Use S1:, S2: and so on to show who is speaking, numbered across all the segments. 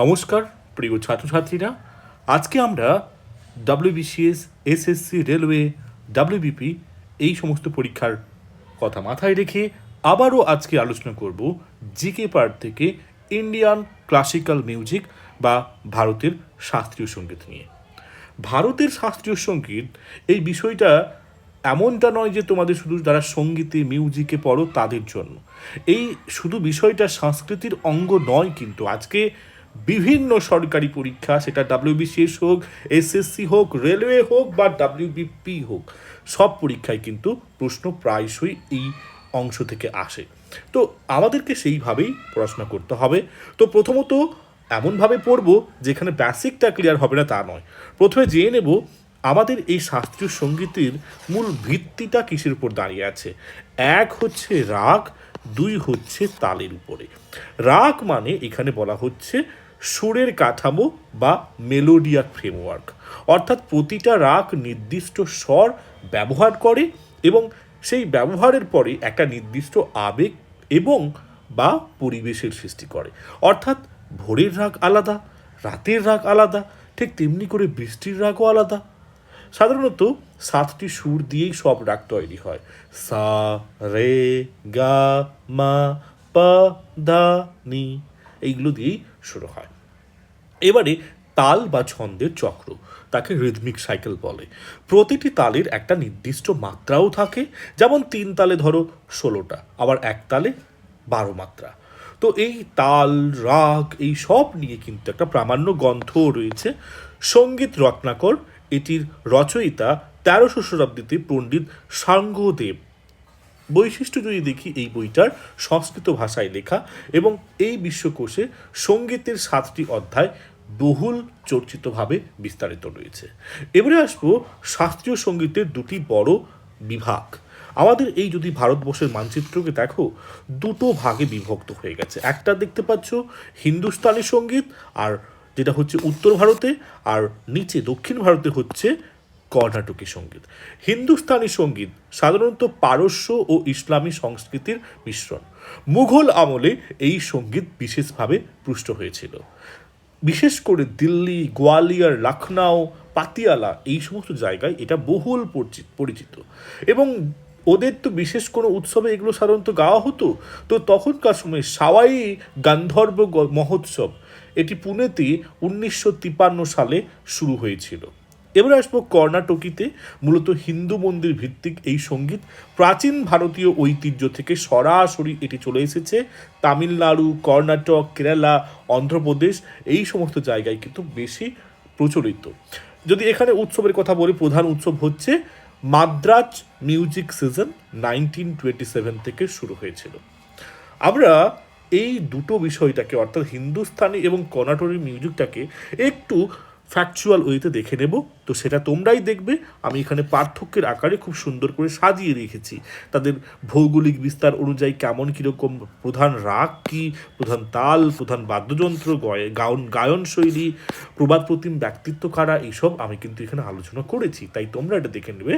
S1: নমস্কার প্রিয় ছাত্রছাত্রীরা, আজকে আমরা ডব্লিউবিসিএস, এসএসসি, রেলওয়ে, ডাব্লিউবিপি এই সমস্ত পরীক্ষার কথা মাথায় রেখে আবারও আজকে আলোচনা করব জিকে পার্ট থেকে ইন্ডিয়ান ক্লাসিক্যাল মিউজিক বা ভারতের শাস্ত্রীয় সঙ্গীত নিয়ে। ভারতের শাস্ত্রীয় সঙ্গীত এই বিষয়টা এমনটা নয় যে তোমাদের শুধু যারা সঙ্গীতে মিউজিকে পড়ো তাদের জন্য। এই শুধু বিষয়টা সংস্কৃতির অঙ্গ নয়, কিন্তু আজকে বিভিন্ন সরকারি পরীক্ষা, সেটা ডাব্লিউবিসিএস হোক, এসএসসি হোক, রেলওয়ে হোক বা ডাব্লিউবিপি হোক, সব পরীক্ষায় কিন্তু প্রশ্ন প্রায়শই এই অংশ থেকে আসে। তো আমাদেরকে সেইভাবেই পড়াশোনা করতে হবে। তো প্রথমত এমনভাবে পড়ব যেখানে বেসিকটা ক্লিয়ার হবে না তা নয়। প্রথমে জেনে নেব আমাদের এই শাস্ত্রীয় সঙ্গীতের মূল ভিত্তিটা কিসের উপর দাঁড়িয়ে আছে। এক হচ্ছে রাগ, দুই হচ্ছে তালের উপরে। রাগ মানে এখানে বলা হচ্ছে সুরের কাঠামো বা মেলোডিয়াক ফ্রেমওয়ার্ক, অর্থাৎ প্রতিটা রাগ নির্দিষ্ট স্বর ব্যবহার করে এবং সেই ব্যবহারের পরে একটা নির্দিষ্ট আবেগ এবং বা পরিবেশের সৃষ্টি করে। অর্থাৎ ভোরের রাগ আলাদা, রাতের রাগ আলাদা, ঠিক তেমনি করে বৃষ্টির রাগও আলাদা। সাধারণত 7টি সুর দিয়েই সব রাগ তৈরি হয়। সা, রে, গা, মা, পা, ধা, নি, এইগুলো দিয়েই শুরু হয়। এবারে তাল বা ছন্দের চক্র, তাকে রিদমিক সাইকেল বলে। প্রতিটি তালের একটা নির্দিষ্ট মাত্রাও থাকে, যেমন 3 তালে ধরো 16টা, আবার 1 তালে 12 মাত্রা। তো এই তাল, রাগ এই সব নিয়ে কিন্তু একটা প্রামাণ্য গ্রন্থ রয়েছে, সঙ্গীত রত্নাকর। এটির রচয়িতা 1300 শতাব্দীতে পণ্ডিত সাঙ্গদেব। বৈশিষ্ট্য যদি দেখি, এই বইটার সংস্কৃত ভাষায় লেখা এবং এই বিশ্বকোষে সঙ্গীতের 7টি অধ্যায় বহুল চর্চিতভাবে বিস্তারিত রয়েছে। এবারে আসবো শাস্ত্রীয় সঙ্গীতের দুটি বড় বিভাগ। আমাদের এই যদি ভারতবর্ষের মানচিত্রকে দেখো, দুটো ভাগে বিভক্ত হয়ে গেছে। একটা দেখতে পাচ্ছ হিন্দুস্তানি সঙ্গীত, আর যেটা হচ্ছে উত্তর ভারতে, আর নিচে দক্ষিণ ভারতে হচ্ছে কর্ণাটকী সঙ্গীত। হিন্দুস্তানি সঙ্গীত সাধারণত পারস্য ও ইসলামী সংস্কৃতির মিশ্রণ। মুঘল আমলে এই সঙ্গীত বিশেষভাবে পুষ্ট হয়েছিল। বিশেষ করে দিল্লি, গোয়ালিয়র, লখনউ, পাতিয়ালা এই সমস্ত জায়গায় এটা বহুল পরিচিত। এবং ওদের তো বিশেষ কোনো উৎসবে এগুলো সাধারণত গাওয়া হতো। তো তখনকার সময় সাওয়াই গান্ধর্ব মহোৎসব, এটি পুনেতে 1953 সালে শুরু হয়েছিল। এবার আসবো কর্ণাটকীতে। মূলত হিন্দু মন্দির ভিত্তিক এই সঙ্গীত প্রাচীন ভারতীয় ঐতিহ্য থেকে সরাসরি এটি চলে এসেছে। তামিলনাড়ু, কর্ণাটক, কেরালা, অন্ধ্রপ্রদেশ এই সমস্ত জায়গায় কিন্তু বেশি প্রচলিত। যদি এখানে উৎসবের কথা বলি, প্রধান উৎসব হচ্ছে মাদ্রাজ মিউজিক সিজন 1927 থেকে শুরু হয়েছিল। আমরা এই দুটো বিষয়টাকে, অর্থাৎ হিন্দুস্তানি এবং কর্ণাটকী মিউজিকটাকে একটু ফ্যাকচুয়াল ওয়েতে দেখে নেব। তো সেটা তোমরাই দেখবে। আমি এখানে পার্থক্যের আকারে খুব সুন্দর করে সাজিয়ে রেখেছি, তাদের ভৌগোলিক বিস্তার অনুযায়ী কেমন কীরকম, প্রধান রাগ কী, প্রধান তাল, প্রধান বাদ্যযন্ত্র, গায়ন শৈলী, প্রবাদ প্রতিম ব্যক্তিত্ব কারা, এইসব আমি কিন্তু এখানে আলোচনা করেছি, তাই তোমরা এটা দেখে নেবে।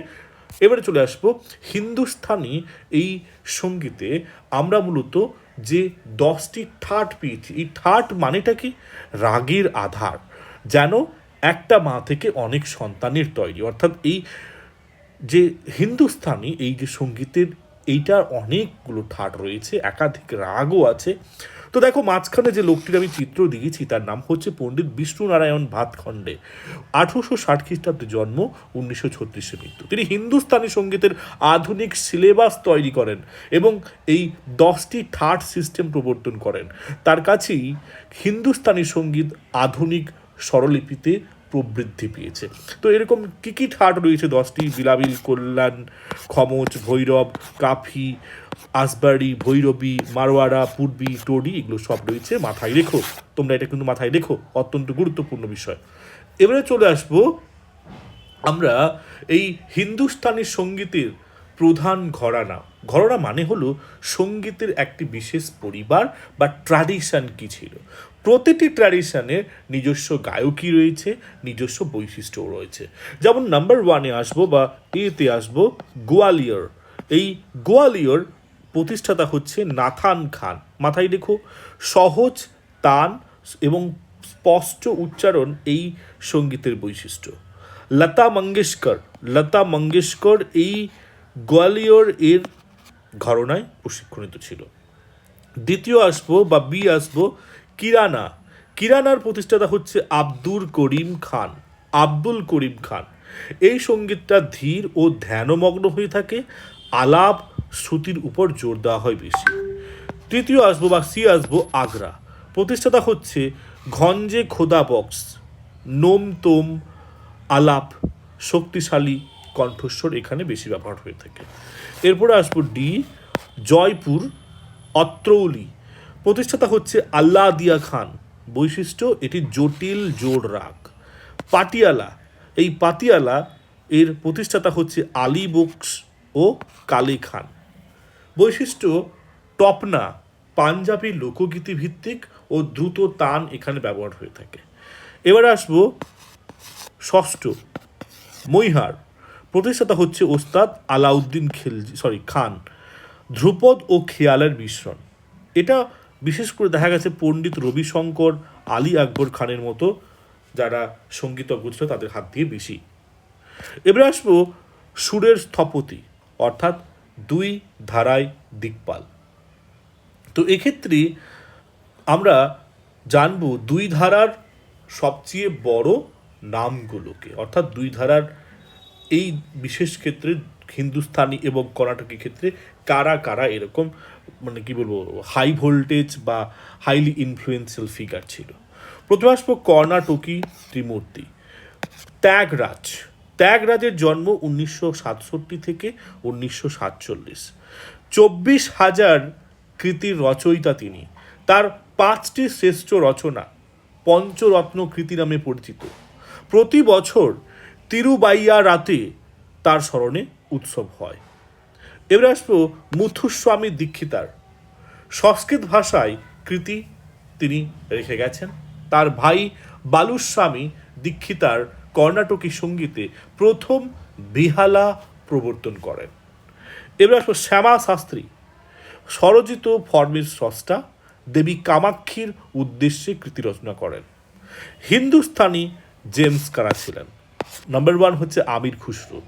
S1: এবারে চলে আসবো হিন্দুস্তানি এই সঙ্গীতে। আমরা মূলত যে 10টি ঠাট পেয়েছি, এই ঠাট মানেটা কি? রাগের আধার, যেন একটা মা থেকে অনেক সন্তানের তৈরি। অর্থাৎ এই যে হিন্দুস্তানি এই যে সঙ্গীতের, এইটার অনেকগুলো ঠাট রয়েছে, একাধিক রাগও আছে। তো দেখো, মাঝখানে যে লোকটির আমি চিত্র দিয়েছি তার নাম হচ্ছে পণ্ডিত বিষ্ণু নারায়ণ ভাতখণ্ডে। 1860 খ্রিস্টাব্দে জন্ম, 1936 মৃত্যু। তিনি হিন্দুস্তানি সঙ্গীতের আধুনিক সিলেবাস তৈরি করেন এবং এই 10টি ঠাট সিস্টেম প্রবর্তন করেন। তার কাছেই হিন্দুস্তানি সঙ্গীত আধুনিক স্বরলিপিতে প্রবৃদ্ধি পেয়েছে। তো এরকম কী কী ঠাট রয়েছে 10টি? বিলাবিল, কল্যাণ, খমচ, ভৈরব, কাফি, আসবাড়ি, ভৈরবী, মারোয়াড়া, পূর্বী, টোডি, এগুলো সব রয়েছে। মাথায় রেখো, তোমরা এটা কিন্তু মাথায় রেখো, অত্যন্ত গুরুত্বপূর্ণ বিষয়। এবারে চলে আসবো আমরা এই হিন্দুস্তানি সঙ্গীতের প্রধান ঘরানা। ঘরানা মানে হলো সঙ্গীতের একটি বিশেষ পরিবার বা ট্র্যাডিশন কি ছিল। প্রতিটি ট্র্যাডিশনের নিজস্ব গায়কী রয়েছে, নিজস্ব বৈশিষ্ট্যও রয়েছে। যেমন নাম্বার 1-এ আসবো বা এতে আসবো গোয়ালিয়র। এই গোয়ালিয়র প্রতিষ্ঠাতা হচ্ছে নাথান খান। মাথায় রেখো, সহজ তান এবং স্পষ্ট উচ্চারণ এই সঙ্গীতের বৈশিষ্ট্য। লতা মঙ্গেশকর এই গোয়ালিয়র এর ঘরানায় প্রশিক্ষণিত ছিল। দ্বিতীয় আসবো বা বি আসবো কিরানা। কিরানার প্রতিষ্ঠাতা হচ্ছে আব্দুল করিম খান। এই সঙ্গীতটা ধীর ও ধ্যানমগ্ন হয়ে থাকে, আলাপ শ্রুতির উপর জোর দেওয়া হয় বেশি। তৃতীয় আসবো বা সি আসবো আগ্রা। প্রতিষ্ঠাতা হচ্ছে ঘঞ্জে খোদা বক্স। নোম তোম আলাপ শক্তিশালী কণ্ঠস্বর এখানে বেশি ব্যবহার হয়ে থাকে। এরপরে আসবো ডি জয়পুর অত্রৌলি। প্রতিষ্ঠাতা হচ্ছে আল্লাহ দিয়া খান। বৈশিষ্ট্য এটি জটিল জোর রাগ। পাতিয়ালা এর প্রতিষ্ঠাতা হচ্ছে আলী বক্স ও কালী খান। বৈশিষ্ট্য টপনা, পাঞ্জাবি লোকগীতি ভিত্তিক ও দ্রুত তান এখানে ব্যবহার হয়ে থাকে। এবার আসবো ষষ্ঠ মৈহার। প্রতিষ্ঠাতা হচ্ছে ওস্তাদ আলাউদ্দিন খান। ধ্রুপদ ও খেয়ালের মিশ্রণ। এটা বিশেষ করে দেখা গেছে পণ্ডিত রবিশঙ্কর, আলী আকবর খানের মতো যারা সঙ্গীতজ্ঞ ছিল তাদের হাত দিয়ে বেশি। এবারে আসবো সুরের স্থপতি অর্থাৎ দুই ধারায় দিকপাল। তো এক্ষেত্রে আমরা জানবো দুই ধারার সবচেয়ে বড় নামগুলোকে, অর্থাৎ দুই ধারার এই বিশেষ ক্ষেত্রে হিন্দুস্তানি এবং কর্ণাটকী ক্ষেত্রে কারা কারা এরকম মানে কি বলবো হাই ভোল্টেজ বা হাইলি ইনফ্লুয়েন্সিয়াল ফিগার ছিল। প্রথমে আসবো কর্ণাটকী ত্রিমূর্তি। ত্যাগরাজের জন্ম 1967 থেকে 1947। 24,000 কৃতির রচয়িতা তিনি। তার 5টি শ্রেষ্ঠ রচনা পঞ্চরত্ন কৃতি নামে পরিচিত। প্রতি বছর তিরুবাইয়ারাতে তার স্মরণে উৎসব হয়। এবার আসবো মুথুস্বামী দীক্ষিতার। সংস্কৃত ভাষায় কৃতি তিনি রেখে গেছেন। তার ভাই বালুস্বামী দীক্ষিতার কর্ণাটকী সঙ্গীতে প্রথম বিহালা প্রবর্তন করেন। এবার আসবো শ্যামা শাস্ত্রী। স্বরচিত ফর্মের স্রষ্টা, দেবী কামাক্ষীর উদ্দেশ্যে কৃতি রচনা করেন। হিন্দুস্তানি জেমস কারা ছিলেন। নাম্বার 1 হচ্ছে আমির খুসরো।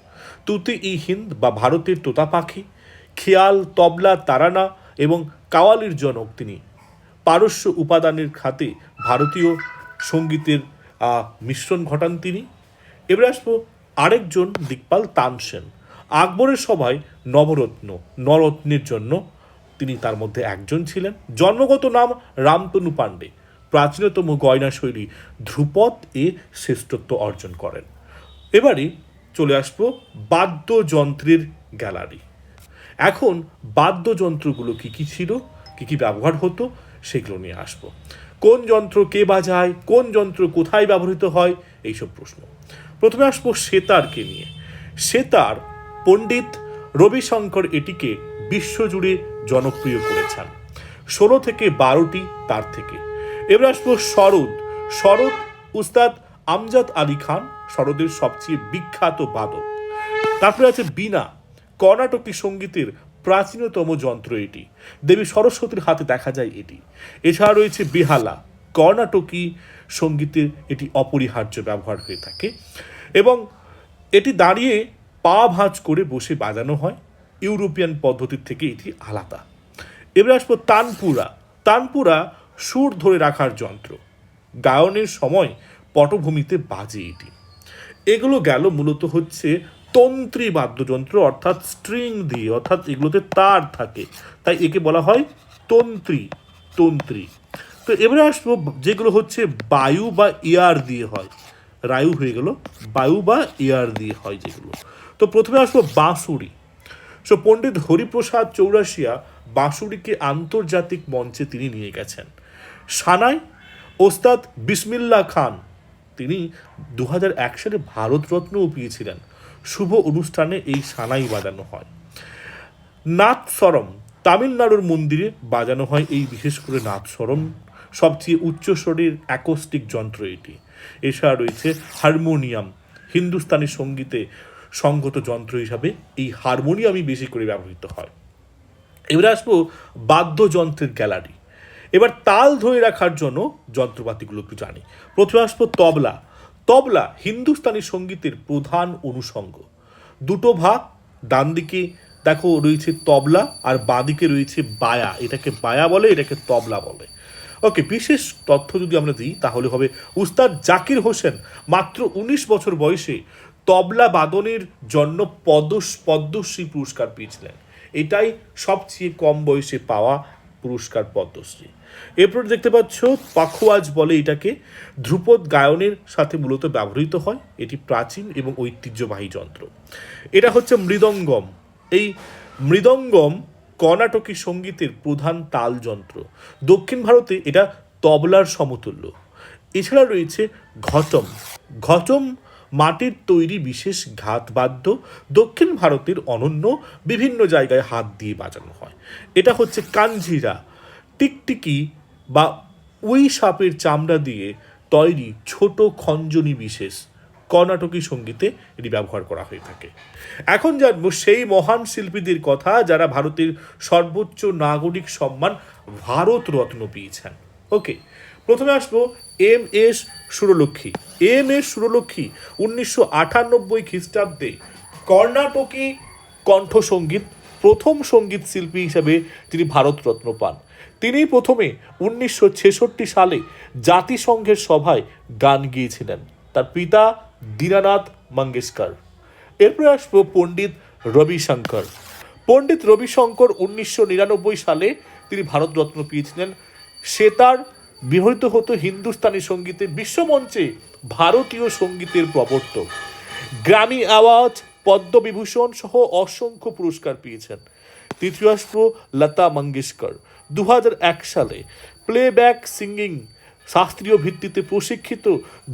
S1: তুতি ই হিন্দ বা ভারতের তোতা পাখি, খেয়াল, তবলা, তারানা এবং কাওয়ালির জনক তিনি। পারস্য উপাদানের খাতে ভারতীয় সঙ্গীতের মিশ্রণ ঘটান তিনি। এবার আসবো আরেকজন দিকপাল তানসেন। আকবরের সভায় নরত্নের জন্য তিনি তার মধ্যে একজন ছিলেন। জন্মগত নাম রামতনু পাণ্ডে। প্রাচীনতম গয়না শৈলী ধ্রুপদ এ শ্রেষ্ঠত্ব অর্জন করেন। এবারে চলে আসবো বাদ্যযন্ত্রের গ্যালারি। এখন বাদ্যযন্ত্রগুলো কী কী ছিল, কী কী ব্যবহার হতো সেগুলো নিয়ে আসবো। কোন যন্ত্র কে বাজায়, কোন যন্ত্র কোথায় ব্যবহৃত হয়, এইসব প্রশ্ন। প্রথমে আসবো সেতারকে নিয়ে। সেতার পণ্ডিত রবিশঙ্কর এটিকে বিশ্বজুড়ে জনপ্রিয় করেছেন। 16 থেকে 12টি তার থেকে। এবার আসবো সরোদ উস্তাদ আমজাদ আলী খান সরোদের সবচেয়ে বিখ্যাত বাদক। তারপরে আছে বীণা, কর্ণাটকী সঙ্গীতের প্রাচীনতম যন্ত্র এটি। দেবী সরস্বতীর হাতে দেখা যায় এটি। এছাড়া রয়েছে বেহালা, কর্ণাটকী সঙ্গীতের এটি অপরিহার্য ব্যবহার হয়ে থাকে এবং এটি দাঁড়িয়ে পা ভাঁজ করে বসে বাজানো হয়। ইউরোপিয়ান পদ্ধতির থেকে এটি আলাদা। এবার আসবো তানপুরা সুর ধরে রাখার যন্ত্র। গায়নের সময় পটভূমিতে বাজে এটি। এগুলো গেল মূলত হচ্ছে তন্ত্রী বাদ্যযন্ত্র, অর্থাৎ স্ট্রিং দিয়ে, অর্থাৎ এগুলোতে তার থাকে, তাই একে বলা হয় তন্ত্রী। তো এবারে আসবো যেগুলো হচ্ছে বায়ু বা এয়ার দিয়ে হয়। রায়ু হয়ে গেল, বায়ু বা এয়ার দিয়ে হয় যেগুলো। তো প্রথমে আসবো বাঁশুড়ি। পণ্ডিত হরিপ্রসাদ চৌরাশিয়া বাঁশুড়িকে আন্তর্জাতিক মঞ্চে তিনি নিয়ে গেছেন। সানাই ওস্তাদ বিসমিল্লাহ খান, তিনি 2001 সালে ভারতরত্নও পেয়েছিলেন। শুভ অনুষ্ঠানে এই সানাই বাজানো হয়। নাদস্বরম, তামিলনাড়ুর মন্দিরে বাজানো হয় এই বিশেষ করে নাদস্বরম, সবচেয়ে উচ্চস্বরের অ্যাকোস্টিক যন্ত্র এটি। এছাড়া রয়েছে হারমোনিয়াম। হিন্দুস্তানি সঙ্গীতে সঙ্গত যন্ত্র হিসাবে এই হারমোনিয়ামই বেশি করে ব্যবহৃত হয়। এবারে আসবো বাদ্যযন্ত্রের গ্যালারি। এবার তাল ধরে রাখার জন্য যন্ত্রপাতিগুলো একটু জানি। প্রথমে আসবো তবলা। তবলা হিন্দুস্তানি সঙ্গীতের প্রধান অনুষঙ্গ। দুটো ভাগ, ডান দিকে দেখো রয়েছে তবলা আর বাঁ দিকে রয়েছে বায়া। এটাকে বায়া বলে, এটাকে তবলা বলে। ওকে, বিশেষ তথ্য যদি আমরা দিই তাহলে হবে উস্তাদ জাকির হোসেন মাত্র 19 বছর বয়সে তবলা বাদনের জন্য পদ্মশ্রী পুরস্কার পেয়েছিলেন। এটাই সবচেয়ে কম বয়সে পাওয়া পুরস্কার, পদ্মশ্রী। এরপর দেখতে পাচ্ছ পাখোয়াজ বলে এটাকে, ধ্রুপদ গায়নের সাথে মূলত ব্যবহৃত হয়। এটি প্রাচীন এবং ঐতিহ্যবাহী যন্ত্র। এটা হচ্ছে মৃদঙ্গম। এই মৃদঙ্গম কর্ণাটকী সঙ্গীতের প্রধান তাল যন্ত্র। দক্ষিণ ভারতে এটা তবলার সমতুল্য। এছাড়া রয়েছে ঘটম। ঘটম মাটির তৈরি বিশেষ ঘাতবাদ্য, দক্ষিণ ভারতের অনন্য, বিভিন্ন জায়গায় হাত দিয়ে বাজানো হয়। এটা হচ্ছে কাঞ্জিরা, টিকটিকি বা উই সাপের চামড়া দিয়ে তৈরি ছোট খঞ্জনি বিশেষ। কর্ণাটকী সঙ্গীতে এটি ব্যবহার করা হয়ে থাকে। এখন জানবো সেই মহান শিল্পীদের কথা যারা ভারতের সর্বোচ্চ নাগরিক সম্মান ভারত রত্ন পেয়েছেন। ওকে, প্রথমে আসবো এম এস সুরলক্ষ্মী। এম এস সুরলক্ষ্মী 1998 খ্রিস্টাব্দে কর্ণাটকী কণ্ঠসঙ্গীত প্রথম সঙ্গীত শিল্পী হিসেবে তিনি ভারতরত্ন পান। তিনি প্রথমে 1966 সালে জাতিসংঘের সভায় গান গিয়েছিলেন। তার পিতা দীনানাথ মঙ্গেশকর। এরপরে আসবো পণ্ডিত রবিশঙ্কর। পণ্ডিত রবিশঙ্কর 1999 সালে তিনি ভারতরত্ন পেয়েছিলেন। সেতার ব্যবহৃত হতো হিন্দুস্তানি সঙ্গীতে, বিশ্বমঞ্চে ভারতীয় সঙ্গীতের প্রবর্তক। গ্র্যামি অ্যাওয়ার্ড, পদ্মবিভূষণ সহ অসংখ্য পুরস্কার পেয়েছেন। তৃতীয় আসবো লতা মঙ্গেশকর। 2001 সালে প্লেব্যাক সিঙ্গিং শাস্ত্রীয় ভিত্তিতে প্রশিক্ষিত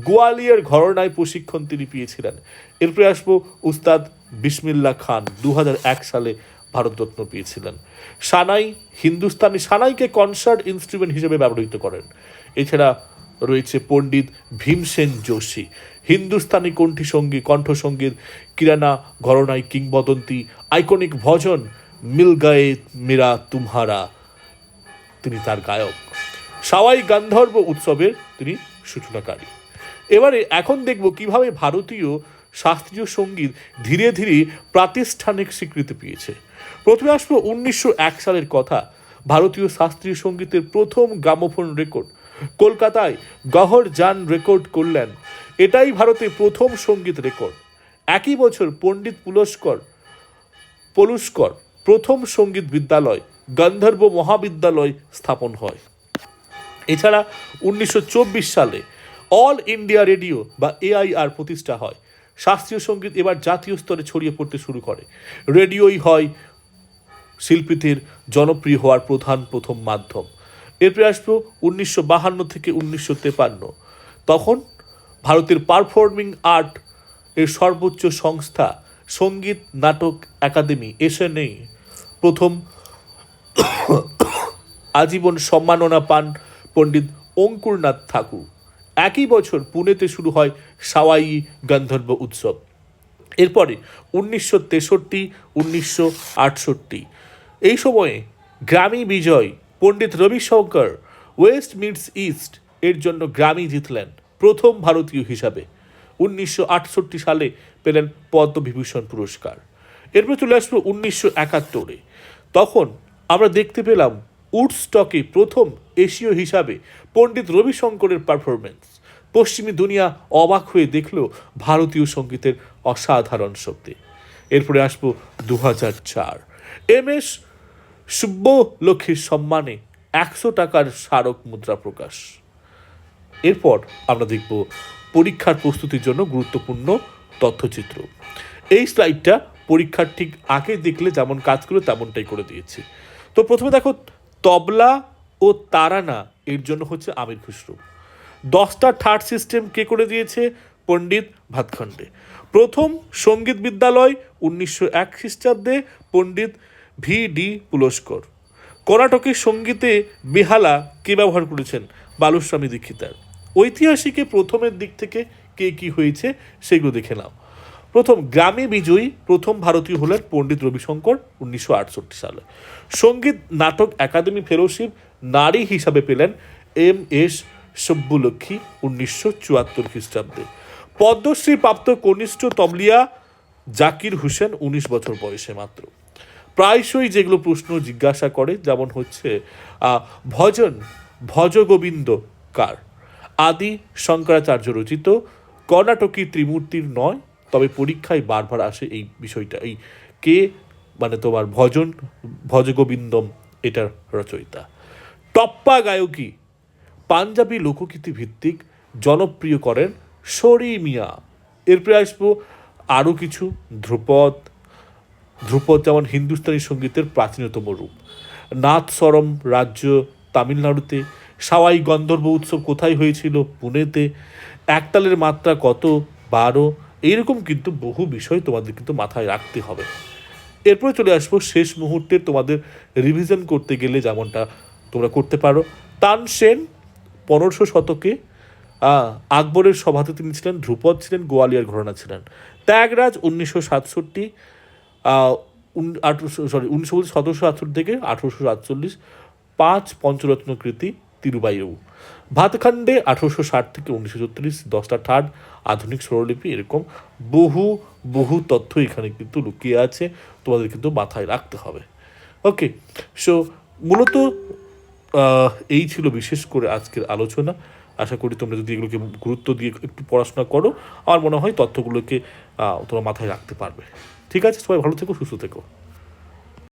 S1: গোয়ালিয়র ঘরানায় প্রশিক্ষণ তিনি পেয়েছিলেন। এরপরে আসবো উস্তাদ বিসমিল্লাহ খান, 2001 সালে ভারতরত্ন পেয়েছিলেন। সানাই, হিন্দুস্তানি সানাইকে কনসার্ট ইনস্ট্রুমেন্ট হিসেবে ব্যবহৃত করেন। এছাড়া রয়েছে পণ্ডিত ভীমসেন যোশী, হিন্দুস্তানি কণ্ঠসঙ্গীত কিরানা ঘরানায় কিংবদন্তি, আইকনিক ভজন মিল গায়ে মেরা তুমহারা, তিনি তার গায়ক। সাওয়াই গান্ধর্ব উৎসবের তিনি সূচনাকারী। এবারে এখন দেখব কিভাবে ভারতীয় শাস্ত্রীয় সঙ্গীত ধীরে ধীরে প্রাতিষ্ঠানিক স্বীকৃতি পেয়েছে। প্রথমে আসবো 1901 সালের কথা। ভারতীয় শাস্ত্রীয় সঙ্গীতের প্রথম গ্রামোফোন রেকর্ড কলকাতায় গহর জান রেকর্ড করলেন। এটাই ভারতে প্রথম সঙ্গীত রেকর্ড। একই বছর পণ্ডিত পলুস্কর প্রথম সঙ্গীত বিদ্যালয় গান্ধর্ব মহাবিদ্যালয় স্থাপন হয়। এছাড়া 1924 সালে অল ইন্ডিয়া রেডিও বা AIR প্রতিষ্ঠা হয়। শাস্ত্রীয় সঙ্গীত এবার জাতীয় স্তরে ছড়িয়ে পড়তে শুরু করে। রেডিওই হয় শিল্পীদের জনপ্রিয় হওয়ার প্রথম মাধ্যম। এরপরে আসবো 1952 থেকে 1953। তখন ভারতের পারফর্মিং আর্ট এর সর্বোচ্চ সংস্থা সঙ্গীত নাটক একাডেমি SNA প্রথম আজীবন সম্মাননা পান পণ্ডিত অঙ্কুরনাথ ঠাকুর। একই বছর পুনেতে শুরু হয় সাওয়াই গান্ধর্ব উৎসব। এরপরে 1963, 1968 এই সময়ে গ্র্যামি বিজয় পণ্ডিত রবিশঙ্কর ওয়েস্ট মিটস ইস্ট এর জন্য গ্র্যামি জিতলেন প্রথম ভারতীয় হিসাবে। 1968 সালে পেলেন পদ্মবিভূষণ পুরস্কার। এরপর চলে আসবো 1971। তখন আমরা দেখতে পেলাম উডস্টকে প্রথম এশীয় হিসাবে পণ্ডিত রবিশঙ্করের পারফরমেন্স। পশ্চিমী দুনিয়া অবাক হয়ে দেখল ভারতীয় সঙ্গীতের অসাধারণ শক্তি। এরপরে আসবো 2004। MS সুব্বলক্ষ্মীর সম্মানে 100 টাকার স্মারক মুদ্রা প্রকাশ। এরপর আমরা দেখব পরীক্ষার প্রস্তুতির জন্য গুরুত্বপূর্ণ তথ্যচিত্র। এই স্লাইডটা পরীক্ষার ঠিক আগে দেখলে যেমন কাজ করে তেমনটাই করে দিয়েছি। তো প্রথমে দেখো তবলা ও তারানা এর জন্য হচ্ছে আমির খুসরো। 10টা থার্ড সিস্টেম কে করে দিয়েছে? পণ্ডিত ভাতখণ্ডে। প্রথম সঙ্গীত বিদ্যালয় 1901 খ্রিস্টাব্দে পণ্ডিত VD পুলস্কর। কর্ণাটকের সঙ্গীতে বেহালা কে ব্যবহার করেছেন? বালুস্বামী দীক্ষিতার। ঐতিহাসিকে প্রথমের দিক থেকে কে কি হয়েছে সেগুলো দেখে নাও। প্রথম গ্রামে বিজয়ী প্রথম ভারতীয় হলেন পণ্ডিত রবিশঙ্কর 1968 সালে। সঙ্গীত নাটক একাডেমি ফেলোশিপ নারী হিসাবে পেলেন MS সব্যুলক্ষ্মী 1974 খ্রিস্টাব্দে। পদ্মশ্রী প্রাপ্ত কনিষ্ঠ তবলিয়া জাকির হোসেন 19 বছর বয়সে মাত্র। প্রায়শই যেগুলো প্রশ্ন জিজ্ঞাসা করে, যেমন হচ্ছে ভজন ভজগোবিন্দ কার? আদি শঙ্করাচার্য রচিত, কর্ণাটকী ত্রিমূর্তির নয়, তবে পরীক্ষায় বারবার আসে এই বিষয়টা। এই কে মানে তোমার ভজগোবিন্দম এটার রচয়িতা। টপ্পা গায়কী পাঞ্জাবি লোকগীতি ভিত্তিক জনপ্রিয় করেন শরি মিয়া। এরপরে আসবো আরও কিছু ধ্রুপদ। ধ্রুপদ যেমন হিন্দুস্তানি সঙ্গীতের প্রাচীনতম রূপ। নাথস্বরম রাজ্য তামিলনাড়ুতে। সাওয়াই গন্ধর্ব উৎসব কোথায় হয়েছিল? পুনেতে। একতালের মাত্রা কত? 12। এইরকম কিন্তু বহু বিষয় তোমাদের কিন্তু মাথায় রাখতে হবে। এরপরে চলে আসবো শেষ মুহূর্তে তোমাদের রিভিশন করতে গেলে যেমনটা তোমরা করতে পারো। তানসেন 1500 শতকে আকবরের সভাতে তিনি ছিলেন। ধ্রুপদ ছিলেন, গোয়ালিয়র ঘরানা ছিলেন। ত্যাগরাজ 1967 1768 থেকে 1847। 5 পঞ্চরত্ন কৃতি তিরুবায়ু। ভাতখান্ডে 1860 থেকে 1934। 10টা ঠাট আধুনিক স্বরলিপি। এরকম বহু বহু তথ্য এখানে কিন্তু লুকিয়ে আছে, তোমাদের কিন্তু মাথায় রাখতে হবে। ওকে, সো মূলত এই ছিল বিশেষ করে আজকের আলোচনা। আশা করি তোমরা যদি এগুলোকে গুরুত্ব দিয়ে একটু পড়াশোনা করো, আমার মনে হয় তথ্যগুলোকে তোমরা মাথায় রাখতে পারবে। ঠিক আছে, সবাই ভালো থেকো, সুস্থ থেকো।